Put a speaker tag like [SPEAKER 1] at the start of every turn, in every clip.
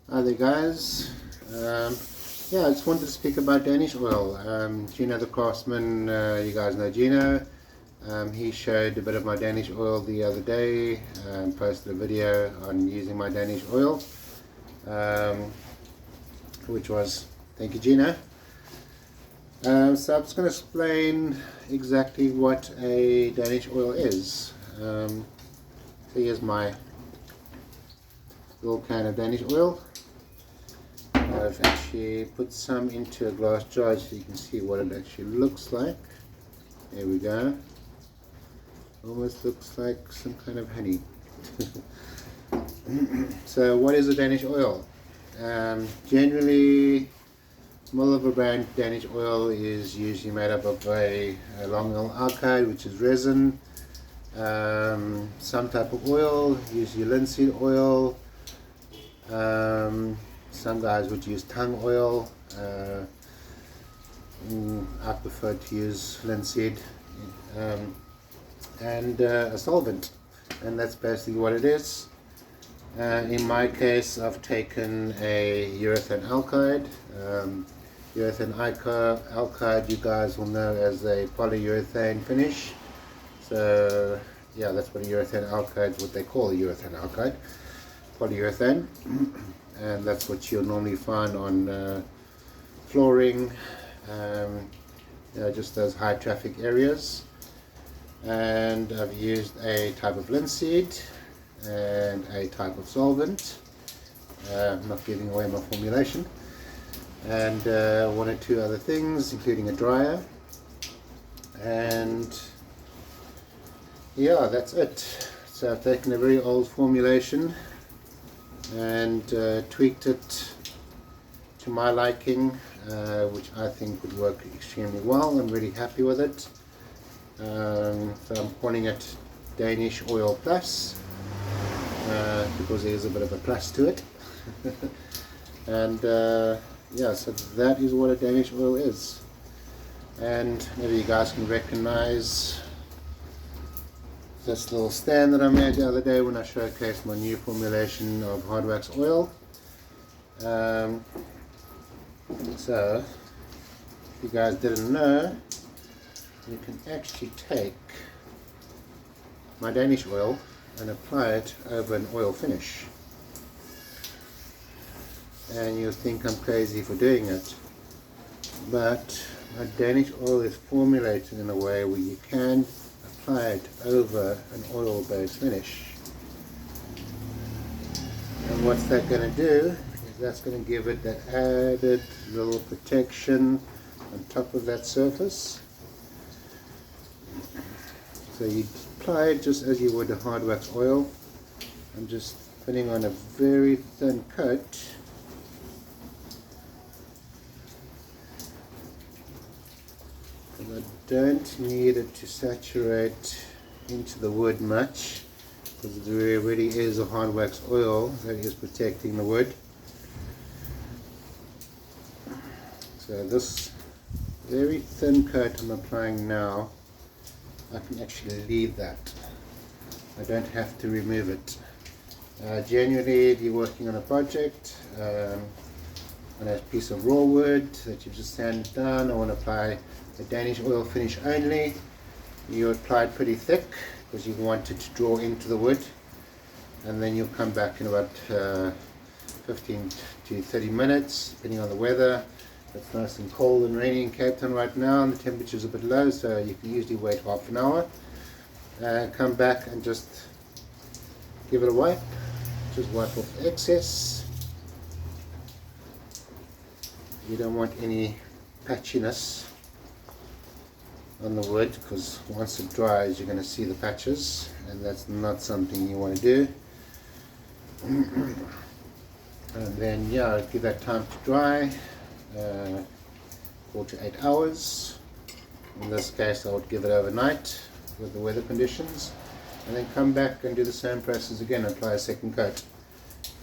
[SPEAKER 1] Hi there guys. Yeah, I just wanted to speak about Danish oil. Gino the Craftsman, you guys know Gino. He showed a bit of my Danish oil the other day, posted a video on using my Danish oil, which was, thank you Gino. So I'm just going to explain exactly what a Danish oil is. So here's my little can of Danish oil. I've actually put some into a glass jar so you can see what it actually looks like. There we go. Almost looks like some kind of honey. So what is a Danish oil? Generally, Muller brand Danish oil is usually made up of a long alkyd, which is resin, some type of oil, usually linseed oil. Some guys would use tung oil. I prefer to use linseed and a solvent, and that's basically what it is. In my case, I've taken a urethane alkyd. Urethane alkyd, you guys will know as a polyurethane finish. So yeah, that's what a urethane alkyd is, what they call a urethane alkyd, polyurethane. And that's what you'll normally find on flooring, just those high traffic areas. And I've used a type of linseed and a type of solvent. I'm not giving away my formulation. And one or two other things, including a dryer. And yeah, that's it. So I've taken a very old formulation and tweaked it to my liking, which I think would work extremely well. I'm really happy with it. So I'm calling it Danish Oil Plus, because there's a bit of a plus to it. And yeah, so that is what a Danish oil is. And maybe you guys can recognize this little stand that I made the other day when I showcased my new formulation of hard wax oil. So, if you guys didn't know, you can actually take my Danish oil and apply it over an oil finish. And you'll think I'm crazy for doing it, but my Danish oil is formulated in a way where you can apply it over an oil-based finish. And what's that going to do is that's going to give it that added little protection on top of that surface. So you apply it just as you would a hard wax oil. I'm just putting on a very thin coat. I don't need it to saturate into the wood much, because there really is a hard wax oil that is protecting the wood. So this very thin coat I'm applying now, I can actually leave that. I don't have to remove it. Generally, if you're working on a project, on a piece of raw wood that you've just sanded down, I want to apply a Danish oil finish only. You apply it pretty thick because you want it to draw into the wood, and then you'll come back in about 15 to 30 minutes depending on the weather. It's nice and cold and rainy in Cape Town right now, and the temperature's a bit low, so you can usually wait half an hour. Come back and just give it a wipe. Just wipe off the excess. You don't want any patchiness on the wood, because once it dries you're going to see the patches, and that's not something you want to do. And then yeah, give that time to dry, 4 to 8 hours. In this case I would give it overnight with the weather conditions, and then come back and do the same process again, apply a second coat.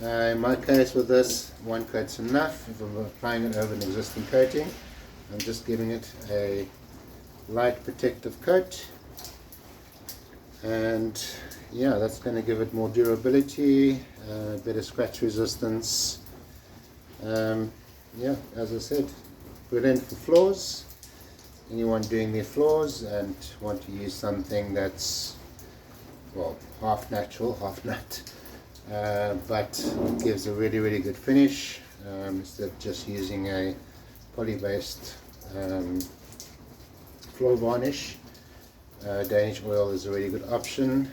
[SPEAKER 1] In my case with this, one coat's enough. If I'm applying it over an existing coating, I'm just giving it a light protective coat, and yeah, that's going to give it more durability, better scratch resistance, Yeah, as I said, brilliant for floors. Anyone doing their floors and want to use something that's, well, half natural, half nut, but gives a really good finish, instead of just using a poly-based floor varnish. Danish oil is a really good option,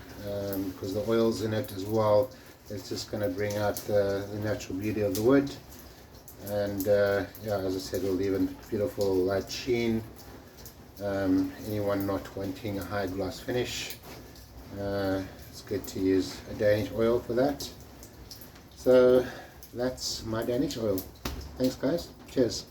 [SPEAKER 1] because the oil's in it as well. It's just going to bring out the natural beauty of the wood, and yeah, as I said, it'll leave a beautiful light sheen. Anyone not wanting a high gloss finish, it's good to use a Danish oil for that. So that's my Danish oil. Thanks guys, cheers.